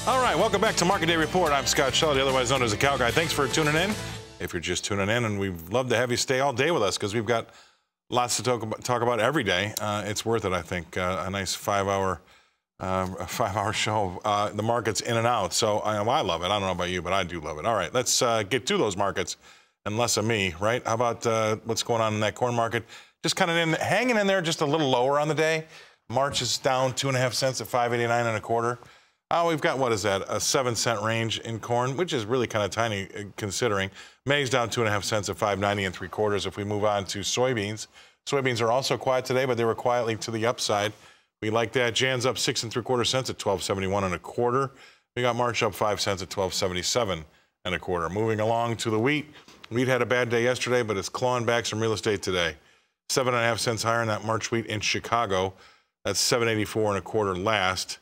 All right, welcome back to Market Day Report. I'm Scott Shelley, otherwise known as the Cow Guy. Thanks for tuning in. If you're just tuning in, and we'd love to have you stay all day with us because we've got lots to talk about every day. It's worth it, I think. A nice five-hour show. The market's in and out, so I love it. I don't know about you, but I do love it. All right, let's get to those markets, and less of me, right? How about what's going on in that corn market? Just kind of hanging in there, just a little lower on the day. March is down 2.5 cents at 5.89 1/4. We've got, what is that, a 7-cent range in corn, which is really kind of tiny considering. May's down 2.5 cents at 5.90 3/4. If we move on to soybeans, soybeans are also quiet today, but they were quietly to the upside. We like that. Jan's up 6 3/4 cents at 12.71 1/4. We got March up 5 cents at 12.77 1/4. Moving along to the wheat. Wheat had a bad day yesterday, but it's clawing back some real estate today. 7.5 cents higher in that March wheat in Chicago. That's 7.84 1/4 last.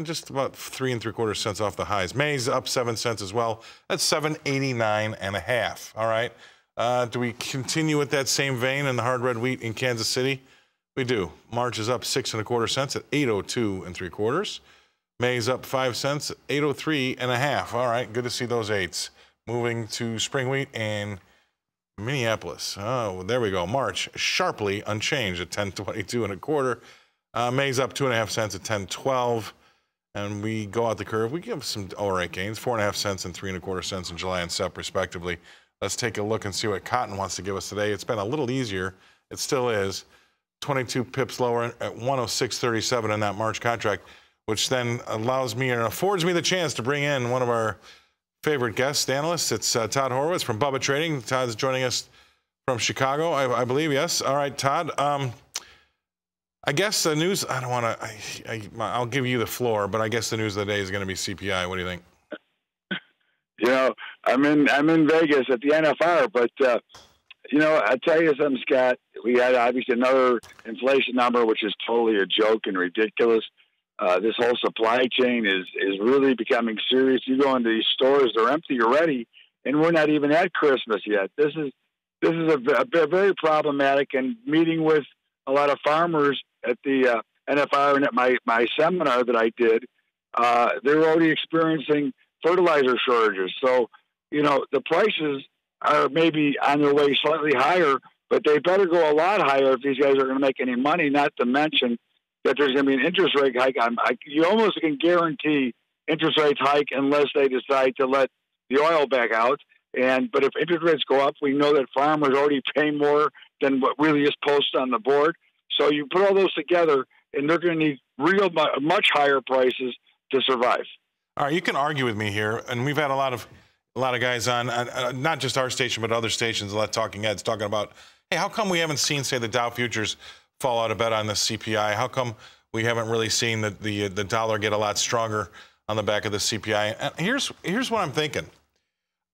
Just about 3 3/4 cents off the highs. Maize up 7 cents as well. That's 7.89 1/2. All right. Do we continue with that same vein in the hard red wheat in Kansas City? We do. March is up 6 1/4 cents at 8.02 3/4. Maize up 5 cents at 8.03 1/2. All right. Good to see those eights. Moving to spring wheat in Minneapolis. Oh, there we go. March sharply unchanged at 10.22 1/4. Maize up 2.5 cents at 10.12. And we go out the curve. We give some all right gains, 4.5 cents and 3 1/4 cents in July and Sep, respectively. Let's take a look and see what cotton wants to give us today. It's been a little easier. It still is. 22 pips lower at 106.37 in that March contract, which then allows me and affords me the chance to bring in one of our favorite guest analysts. It's Todd Horowitz from Bubba Trading. Todd's joining us from Chicago, I believe. Yes. All right, Todd. I guess the news, I don't want to, I'll give you the floor, but I guess the news of the day is going to be CPI. What do you think? You know, I'm in Vegas at the NFR, but, you know, I tell you something, Scott, we had obviously another inflation number, which is totally a joke and ridiculous. This whole supply chain is really becoming serious. You go into these stores, they're empty already, and we're not even at Christmas yet. This is a very problematic, and meeting with a lot of farmers at the NFR and at my seminar that I did, they're already experiencing fertilizer shortages. So, you know, the prices are maybe on their way slightly higher, but they better go a lot higher if these guys are going to make any money, not to mention that there's going to be an interest rate hike. You almost can guarantee interest rates hike unless they decide to let the oil back out. But if interest rates go up, we know that farmers already pay more than what really is posted on the board. So you put all those together, and they're going to need much higher prices to survive. All right, you can argue with me here, and we've had a lot of guys on, not just our station, but other stations, a lot of talking heads talking about, hey, how come we haven't seen, say, the Dow futures fall out of bed on the CPI? How come we haven't really seen the dollar get a lot stronger on the back of the CPI? And here's what I'm thinking.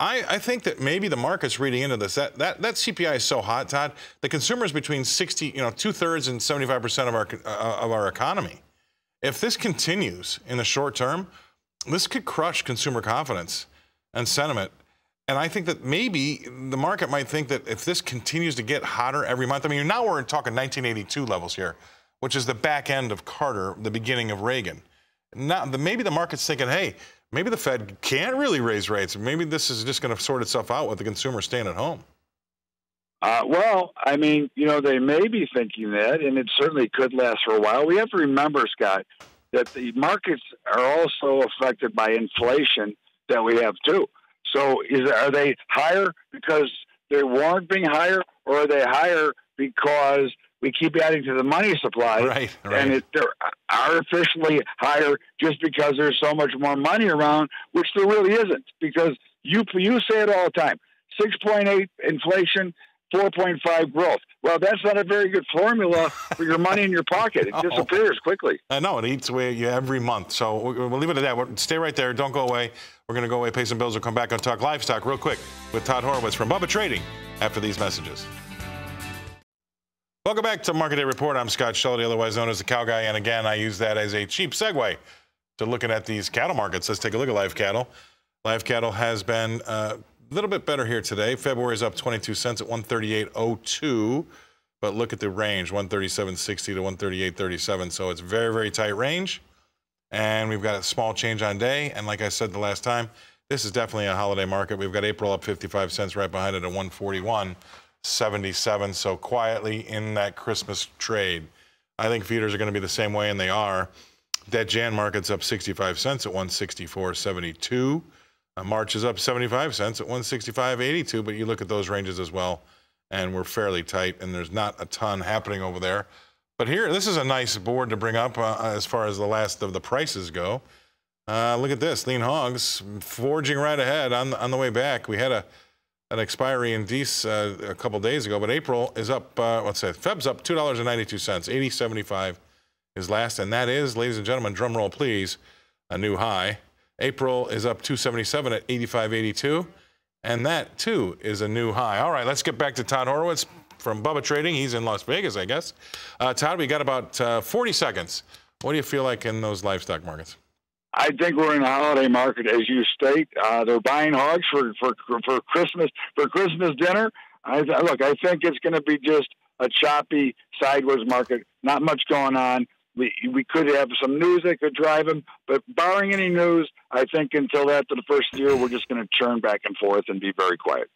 I think that maybe the market's reading into this. That CPI is so hot, Todd. The consumer's between 2/3 and 75% of our economy. If this continues in the short term, this could crush consumer confidence and sentiment. And I think that maybe the market might think that if this continues to get hotter every month, I mean, now we're talking 1982 levels here, which is the back end of Carter, the beginning of Reagan. Now, maybe the market's thinking, hey, maybe the Fed can't really raise rates. Maybe this is just going to sort itself out with the consumer staying at home. Well, I mean, you know, they may be thinking that, and it certainly could last for a while. We have to remember, Scott, that the markets are also affected by inflation that we have too. So are they higher because they weren't being higher, or are they higher because we keep adding to the money supply? Right. And they're artificially higher just because there's so much more money around, which there really isn't, because you say it all the time, 6.8 inflation, 4.5 growth. Well, that's not a very good formula for your money in your pocket. It disappears quickly. No, it eats away every month. So we'll leave it at that. Stay right there. Don't go away. We're going to go away, pay some bills. We'll come back and talk livestock real quick with Todd Horowitz from Bubba Trading after these messages. Welcome back to Market Day Report. I'm Scott Shelley, otherwise known as the Cow Guy. And again, I use that as a cheap segue to looking at these cattle markets. Let's take a look at live cattle. Live cattle has been a little bit better here today. February is up 22 cents at 138.02. But look at the range, 137.60 to 138.37. So it's very, very tight range. and we've got a small change on day. And like I said the last time, this is definitely a holiday market. We've got April up 55 cents right behind it at 141.77. So quietly in that Christmas trade. I think feeders are going to be the same way, and they are. That Jan market's up 65 cents at 164.72. March is up 75 cents at 165.82, but you look at those ranges as well, and we're fairly tight, and there's not a ton happening over there. But here, this is a nice board to bring up as far as the last of the prices go. Look at this, lean hogs forging right ahead on the way back. We had an expiry in Dees a couple days ago, but April is up, Feb's up $2.92, 80.75 is last, and that is, ladies and gentlemen, drum roll please, a new high. April is up 277 at 85.82, and that too is a new high. All right, let's get back to Todd Horowitz from Bubba Trading. He's in Las Vegas, I guess. Todd, we got about 40 seconds. What do you feel like in those livestock markets? I think we're in a holiday market, as you state. They're buying hogs for Christmas dinner. I think it's going to be just a choppy sideways market. Not much going on. We could have some news that could drive them, but barring any news, I think until after the first year, we're just going to churn back and forth and be very quiet.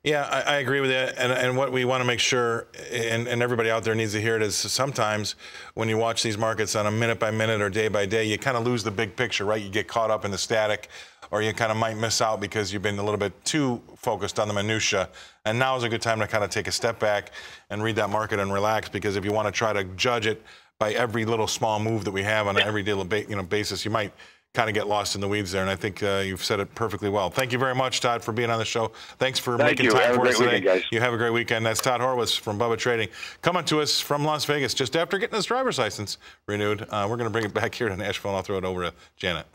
Yeah, I agree with that. And what we want to make sure, and everybody out there needs to hear it, is sometimes when you watch these markets on a minute by minute or day by day, you kind of lose the big picture, right? You get caught up in the static, or you kind of might miss out because you've been a little bit too focused on the minutia. And now is a good time to kind of take a step back and read that market and relax, because if you want to try to judge it by every little small move that we have on an everyday basis, you might kind of get lost in the weeds there. And I think you've said it perfectly well. Thank you very much, Todd, for being on the show. Thanks for making time for us today. Guys. You have a great weekend. That's Todd Horowitz from Bubba Trading, coming to us from Las Vegas just after getting his driver's license renewed. We're going to bring it back here to Nashville, and I'll throw it over to Janet.